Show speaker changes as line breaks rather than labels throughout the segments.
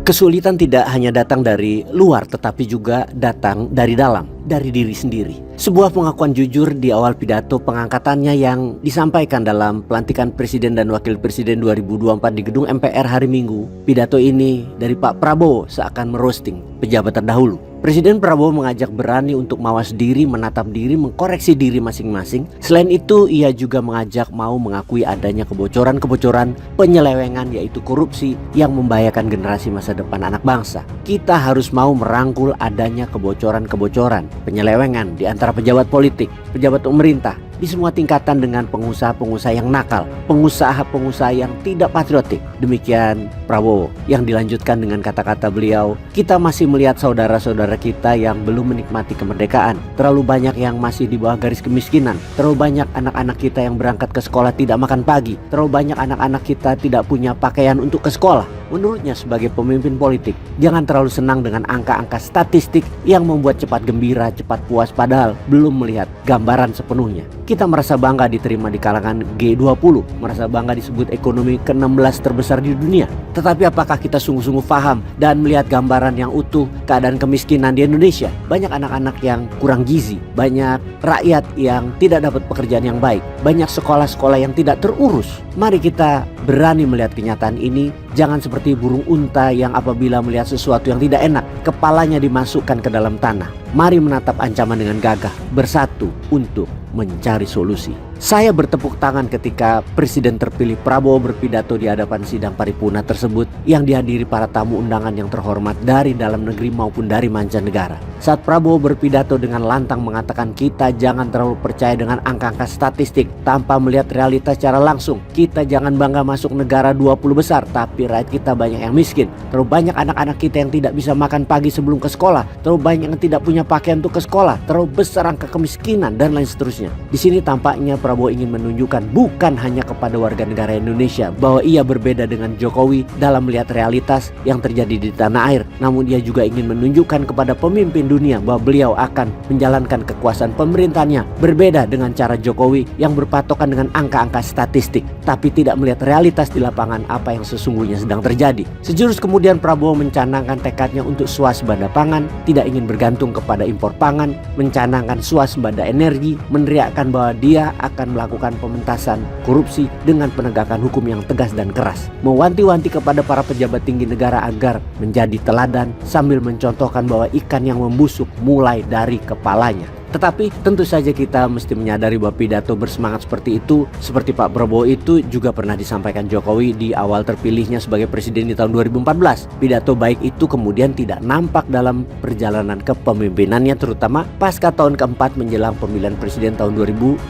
Kesulitan tidak hanya datang dari luar tetapi juga datang dari dalam, dari diri sendiri. Sebuah pengakuan jujur di awal pidato pengangkatannya yang disampaikan dalam pelantikan Presiden dan Wakil Presiden 2024 di gedung MPR hari Minggu. Pidato ini dari Pak Prabowo seakan merosting pejabat terdahulu. Presiden Prabowo mengajak berani untuk mawas diri, menatap diri, mengkoreksi diri masing-masing. Selain itu, ia juga mengajak mau mengakui adanya kebocoran-kebocoran, penyelewengan yaitu korupsi yang membahayakan generasi masa depan anak bangsa. Kita harus mau merangkul adanya kebocoran-kebocoran, penyelewengan di antara pejabat politik, pejabat pemerintah, di semua tingkatan dengan pengusaha-pengusaha yang nakal, pengusaha-pengusaha yang tidak patriotik. Demikian Prabowo yang dilanjutkan dengan kata-kata beliau, kita masih melihat saudara-saudara kita yang belum menikmati kemerdekaan. Terlalu banyak yang masih di bawah garis kemiskinan. Terlalu banyak anak-anak kita yang berangkat ke sekolah tidak makan pagi. Terlalu banyak anak-anak kita tidak punya pakaian untuk ke sekolah. Menurutnya sebagai pemimpin politik, jangan terlalu senang dengan angka-angka statistik yang membuat cepat gembira, cepat puas padahal belum melihat gambaran sepenuhnya. Kita merasa bangga diterima di kalangan G20, merasa bangga disebut ekonomi ke-16 terbesar di dunia. Tetapi apakah kita sungguh-sungguh paham dan melihat gambaran yang utuh keadaan kemiskinan di Indonesia? Banyak anak-anak yang kurang gizi, banyak rakyat yang tidak dapat pekerjaan yang baik, banyak sekolah-sekolah yang tidak terurus. Mari kita berani melihat kenyataan ini. Jangan seperti burung unta yang apabila melihat sesuatu yang tidak enak, kepalanya dimasukkan ke dalam tanah. Mari menatap ancaman dengan gagah, bersatu untuk mencari solusi. Saya bertepuk tangan ketika Presiden terpilih Prabowo berpidato di hadapan sidang paripurna tersebut yang dihadiri para tamu undangan yang terhormat dari dalam negeri maupun dari mancanegara. Saat Prabowo berpidato dengan lantang mengatakan kita jangan terlalu percaya dengan angka-angka statistik tanpa melihat realitas secara langsung. Kita jangan bangga masuk negara 20 besar tapi rakyat kita banyak yang miskin. Terlalu banyak anak-anak kita yang tidak bisa makan pagi sebelum ke sekolah. Terlalu banyak yang tidak punya pakaian untuk ke sekolah. Terlalu besar angka kemiskinan dan lain seterusnya. Di sini tampaknya Prabowo ingin menunjukkan bukan hanya kepada warga negara Indonesia bahwa ia berbeda dengan Jokowi dalam melihat realitas yang terjadi di tanah air. Namun ia juga ingin menunjukkan kepada pemimpin dunia bahwa beliau akan menjalankan kekuasaan pemerintahannya berbeda dengan cara Jokowi yang berpatokan dengan angka-angka statistik tapi tidak melihat realitas di lapangan apa yang sesungguhnya sedang terjadi. Sejurus kemudian Prabowo mencanangkan tekadnya untuk swasembada pangan, tidak ingin bergantung kepada impor pangan, mencanangkan swasembada energi, meneriakkan bahwa dia akan melakukan pementasan korupsi dengan penegakan hukum yang tegas dan keras, mewanti-wanti kepada para pejabat tinggi negara agar menjadi teladan sambil mencontohkan bahwa ikan yang membusuk mulai dari kepalanya. Tetapi tentu saja kita mesti menyadari bahwa pidato bersemangat seperti itu, seperti Pak Prabowo itu juga pernah disampaikan Jokowi di awal terpilihnya sebagai presiden di tahun 2014. Pidato baik itu kemudian tidak nampak dalam perjalanan kepemimpinannya, terutama pasca tahun keempat menjelang pemilihan presiden tahun 2019.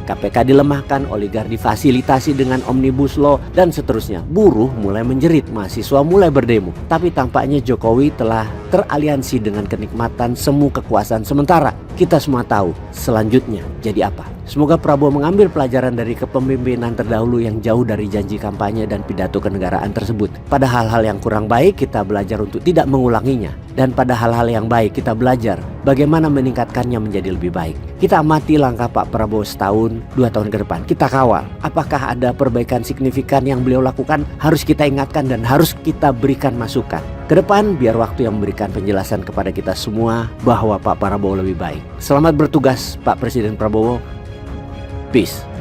KPK dilemahkan, oligarki difasilitasi dengan Omnibus Law dan seterusnya. Buruh mulai menjerit, mahasiswa mulai berdemo. Tapi tampaknya Jokowi telah teraliansi dengan kenikmatan semu kekuasaan sementara. Kita semua tahu selanjutnya jadi apa. Semoga Prabowo mengambil pelajaran dari kepemimpinan terdahulu yang jauh dari janji kampanye dan pidato kenegaraan tersebut. Pada hal-hal yang kurang baik kita belajar untuk tidak mengulanginya. Dan pada hal-hal yang baik kita belajar bagaimana meningkatkannya menjadi lebih baik. Kita amati langkah Pak Prabowo setahun, 2 tahun ke depan. Kita kawal apakah ada perbaikan signifikan yang beliau lakukan, harus kita ingatkan dan harus kita berikan masukan. Ke depan biar waktu yang memberikan penjelasan kepada kita semua bahwa Pak Prabowo lebih baik. Selamat bertugas Pak Presiden Prabowo. Peace.